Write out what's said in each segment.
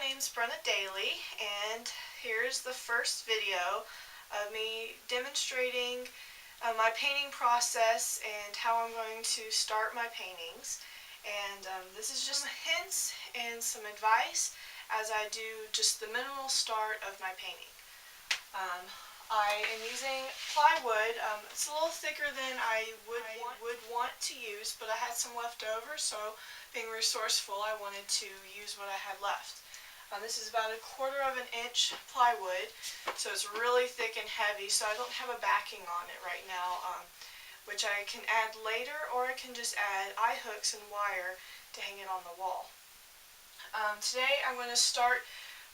name's Brenna Daly, and here's the first video of me demonstrating my painting process and how I'm going to start my paintings. And this is just some hints and some advice as I do just the minimal start of my painting. I am using plywood. It's a little thicker than I would want to use, but I had some left over, so being resourceful, I wanted to use what I had left. This is about 1/4 of an inch plywood, so it's really thick and heavy, so I don't have a backing on it right now, which I can add later, or I can just add eye hooks and wire to hang it on the wall. Today I'm going to start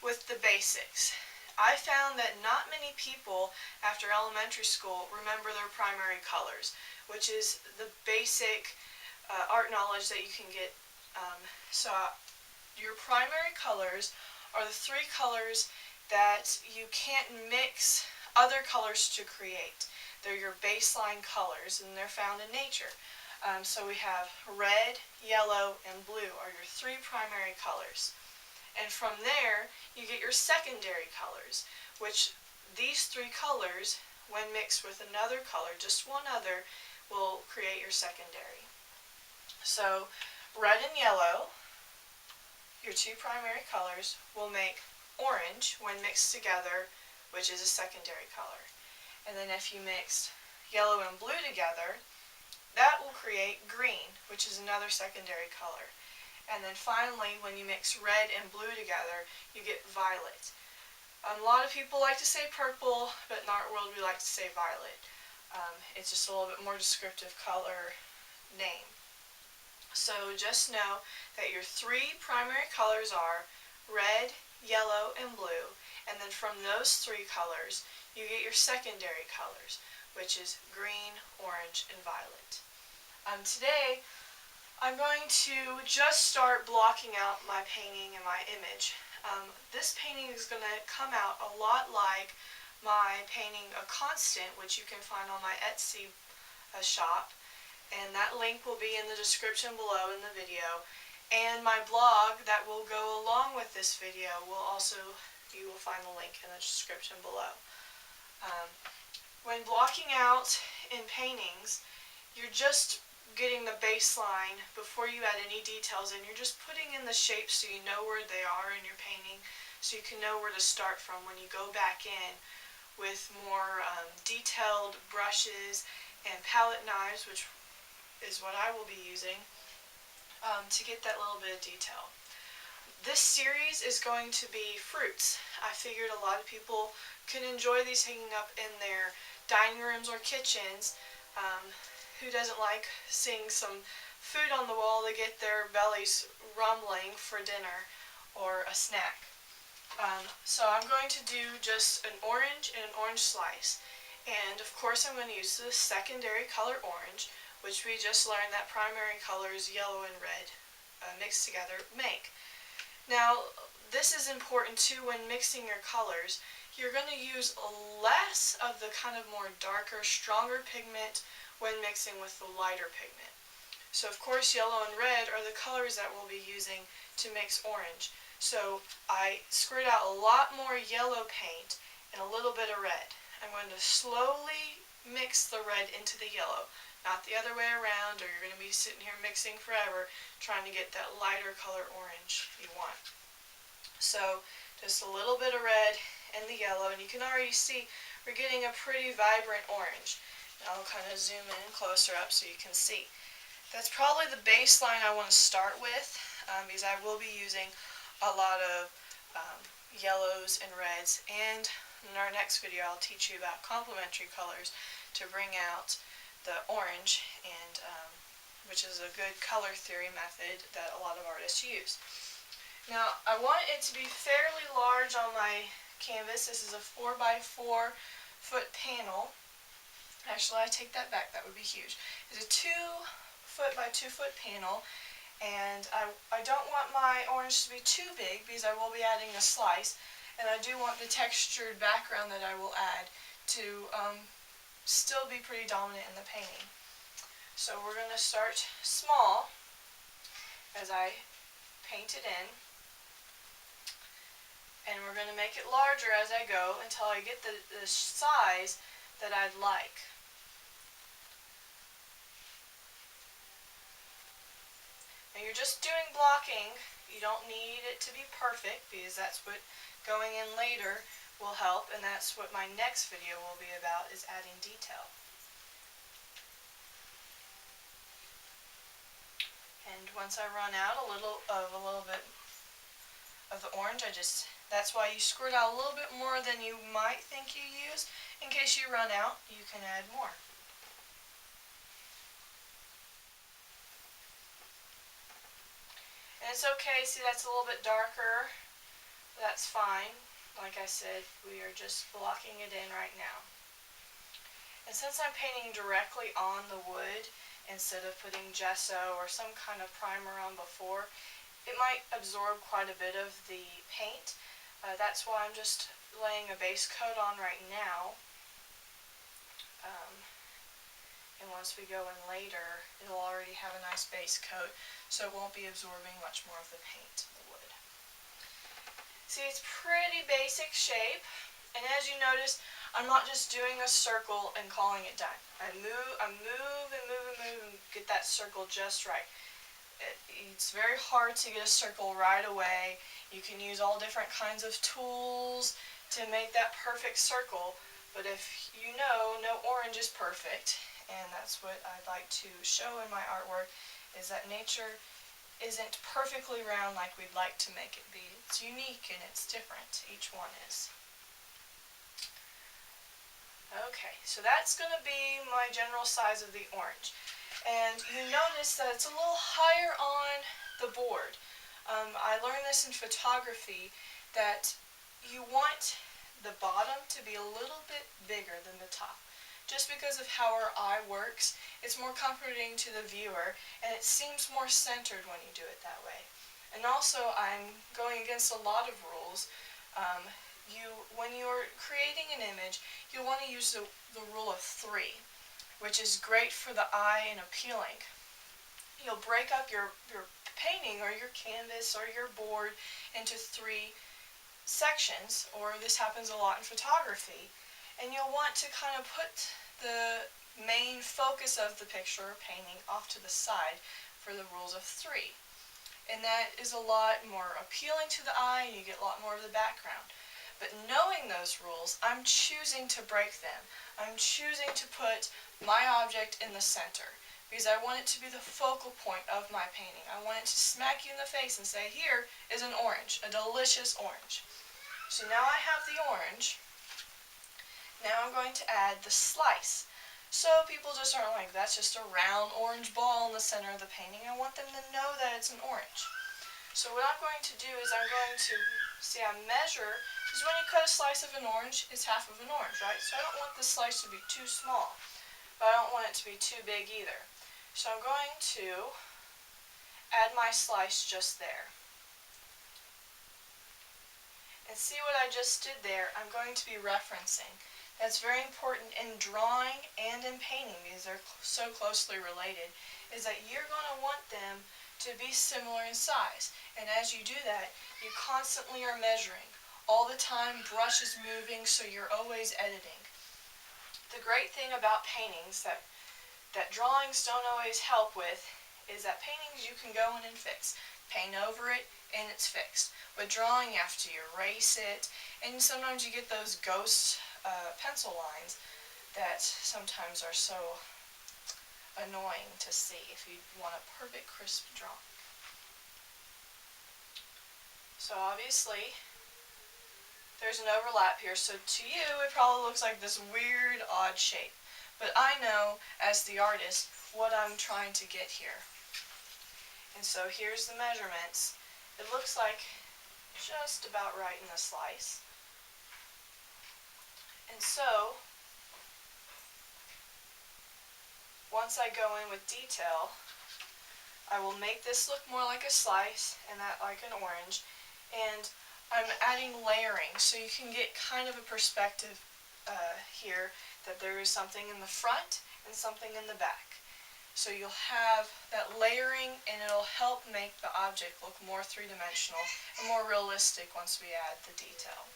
with the basics. I found that not many people after elementary school remember their primary colors, which is the basic art knowledge that you can get. So your primary colors are the 3 colors that you can't mix other colors to create. They're your baseline colors, and they're found in nature. So we have red, yellow, and blue are your 3 primary colors. And from there, you get your secondary colors, which these 3 colors, when mixed with another color, just one other, will create your secondary. So red and yellow, your 2 primary colors, will make orange when mixed together, which is a secondary color. And then if you mixed yellow and blue together, that will create green, which is another secondary color. And then finally, when you mix red and blue together, you get violet. A lot of people like to say purple, but in our world we like to say violet. It's just a little bit more descriptive color name. So just know that your 3 primary colors are red, yellow, and blue, and then from those 3 colors, you get your secondary colors, which is green, orange, and violet. Today, I'm going to just start blocking out my painting and my image. This painting is going to come out a lot like my painting A Constant, which you can find on my Etsy shop, and that link will be in the description below in the video. And my blog that will go along with this video will also, you will find the link in the description below. When blocking out in paintings, you're just getting the baseline before you add any details in. You're just putting in the shapes so you know where they are in your painting, so you can know where to start from when you go back in with more detailed brushes and palette knives, which is what I will be using to get that little bit of detail. This series is going to be fruits. I figured a lot of people can enjoy these hanging up in their dining rooms or kitchens. Who doesn't like seeing some food on the wall to get their bellies rumbling for dinner or a snack? So I'm going to do just an orange and an orange slice. And of course I'm going to use the secondary color orange, which we just learned that primary colors yellow and red mixed together make. Now this is important too when mixing your colors. You're going to use less of the kind of more darker, stronger pigment when mixing with the lighter pigment. So of course yellow and red are the colors that we'll be using to mix orange. So I squirted out a lot more yellow paint and a little bit of red. I'm going to slowly mix the red into the yellow, not the other way around, or you're going to be sitting here mixing forever trying to get that lighter color orange you want. So just a little bit of red and the yellow, and you can already see we're getting a pretty vibrant orange. I'll kind of zoom in closer up so you can see. That's probably the baseline I want to start with, because I will be using a lot of yellows and reds, and in our next video I'll teach you about complementary colors to bring out the orange, and which is a good color theory method that a lot of artists use. Now I want it to be fairly large on my canvas. This is a 4x4 foot panel. Actually, I take that back, that would be huge. It's a 2 foot by 2 foot panel, and I don't want my orange to be too big because I will be adding a slice, and I do want the textured background that I will add to still be pretty dominant in the painting. So we're going to start small as I paint it in. And we're going to make it larger as I go until I get the size that I'd like. Now you're just doing blocking. You don't need it to be perfect because that's what going in later will help, and that's what my next video will be about, is adding detail. And once I run out a little bit of the orange, that's why you squirt out a little bit more than you might think you use. In case you run out, you can add more. And it's okay, see that's a little bit darker, that's fine. Like I said, we are just blocking it in right now. And since I'm painting directly on the wood instead of putting gesso or some kind of primer on before, it might absorb quite a bit of the paint. That's why I'm just laying a base coat on right now. And once we go in later, it'll already have a nice base coat, so it won't be absorbing much more of the paint in the wood. See, it's pretty basic shape, and as you notice, I'm not just doing a circle and calling it done. I move and get that circle just right. It's very hard to get a circle right away. You can use all different kinds of tools to make that perfect circle, but if you know, no orange is perfect. And that's what I'd like to show in my artwork, is that nature isn't perfectly round like we'd like to make it be. It's unique and it's different. Each one is. Okay, so that's going to be my general size of the orange. And you notice that it's a little higher on the board. I learned this in photography, that you want the bottom to be a little bit bigger than the top. Just because of how our eye works, it's more comforting to the viewer, and it seems more centered when you do it that way. And also, I'm going against a lot of rules. When you're creating an image, you'll want to use the rule of 3, which is great for the eye and appealing. You'll break up your painting or your canvas or your board into 3 sections, or this happens a lot in photography. And you'll want to kind of put the main focus of the picture or painting off to the side for the rules of 3. And that is a lot more appealing to the eye, and you get a lot more of the background. But knowing those rules, I'm choosing to break them. I'm choosing to put my object in the center, because I want it to be the focal point of my painting. I want it to smack you in the face and say, here is an orange, a delicious orange. So now I have the orange. Now I'm going to add the slice. So people just aren't like, that's just a round orange ball in the center of the painting. I want them to know that it's an orange. So what I'm going to do is I measure, because when you cut a slice of an orange, it's half of an orange, right? So I don't want the slice to be too small, but I don't want it to be too big either. So I'm going to add my slice just there. And see what I just did there? I'm going to be referencing. That's very important in drawing and in painting, because they're so closely related, is that you're going to want them to be similar in size. And as you do that, you constantly are measuring. All the time, brush is moving, so you're always editing. The great thing about paintings that drawings don't always help with is that paintings you can go in and fix. Paint over it, and it's fixed. With drawing, you have to erase it, and sometimes you get those ghost pencil lines that sometimes are so annoying to see if you want a perfect, crisp drawing. So obviously, there's an overlap here, so to you it probably looks like this weird, odd shape. But I know, as the artist, what I'm trying to get here. And so here's the measurements. It looks like just about right in the slice. And so, once I go in with detail, I will make this look more like a slice and that like an orange. And I'm adding layering, so you can get kind of a perspective here that there is something in the front and something in the back. So you'll have that layering, and it'll help make the object look more three-dimensional and more realistic once we add the detail.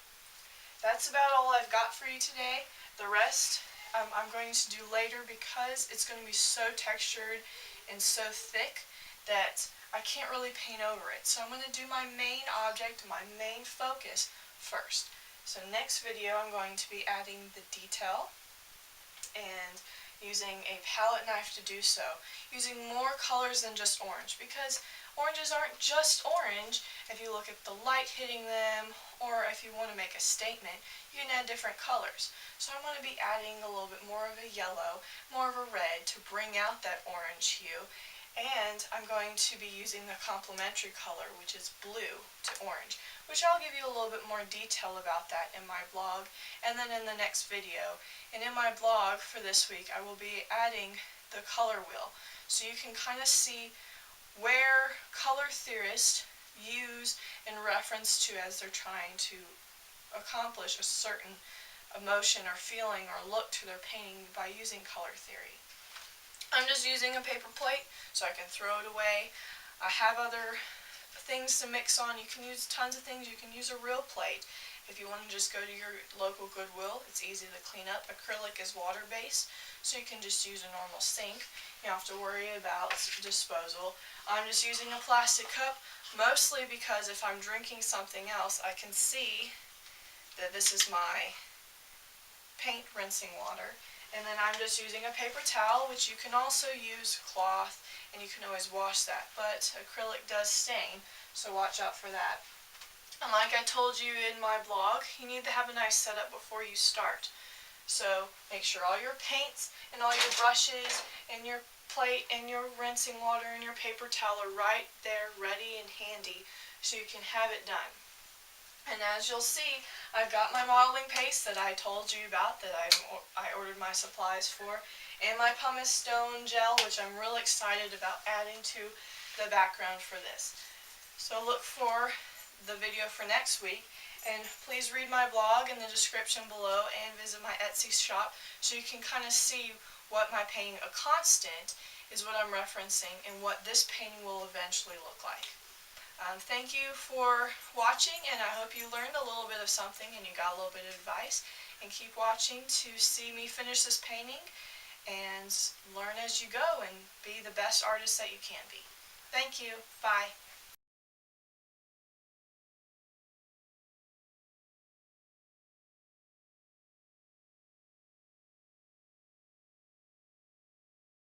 That's about all I've got for you today. The rest I'm going to do later because it's going to be so textured and so thick that I can't really paint over it. So I'm going to do my main object, my main focus first. So next video I'm going to be adding the detail and using a palette knife to do so, using more colors than just orange, because oranges aren't just orange. If you look at the light hitting them, or if you want to make a statement, you can add different colors. So I'm going to be adding a little bit more of a yellow, more of a red to bring out that orange hue, and I'm going to be using the complementary color, which is blue to orange, which I'll give you a little bit more detail about that in my blog and then in the next video. And in my blog for this week, I will be adding the color wheel, so you can kind of see where color theorists use in reference to as they're trying to accomplish a certain emotion or feeling or look to their painting by using color theory. I'm just using a paper plate so I can throw it away. I have other things to mix on. You can use tons of things. You can use a real plate. If you want to just go to your local Goodwill, it's easy to clean up. Acrylic is water-based, so you can just use a normal sink. You don't have to worry about disposal. I'm just using a plastic cup, mostly because if I'm drinking something else, I can see that this is my paint rinsing water. And then I'm just using a paper towel, which you can also use cloth, and you can always wash that. But acrylic does stain, so watch out for that. And like I told you in my blog, you need to have a nice setup before you start. So make sure all your paints and all your brushes and your plate and your rinsing water and your paper towel are right there, ready and handy, so you can have it done. And as you'll see, I've got my modeling paste that I told you about, that I ordered my supplies for, and my pumice stone gel, which I'm real excited about adding to the background for this. So look for the video for next week, and please read my blog in the description below and visit my Etsy shop so you can kind of see what my painting A Constant is, what I'm referencing, and what this painting will eventually look like. Thank you for watching, and I hope you learned a little bit of something and you got a little bit of advice. And keep watching to see me finish this painting and learn as you go and be the best artist that you can be. Thank you. Bye.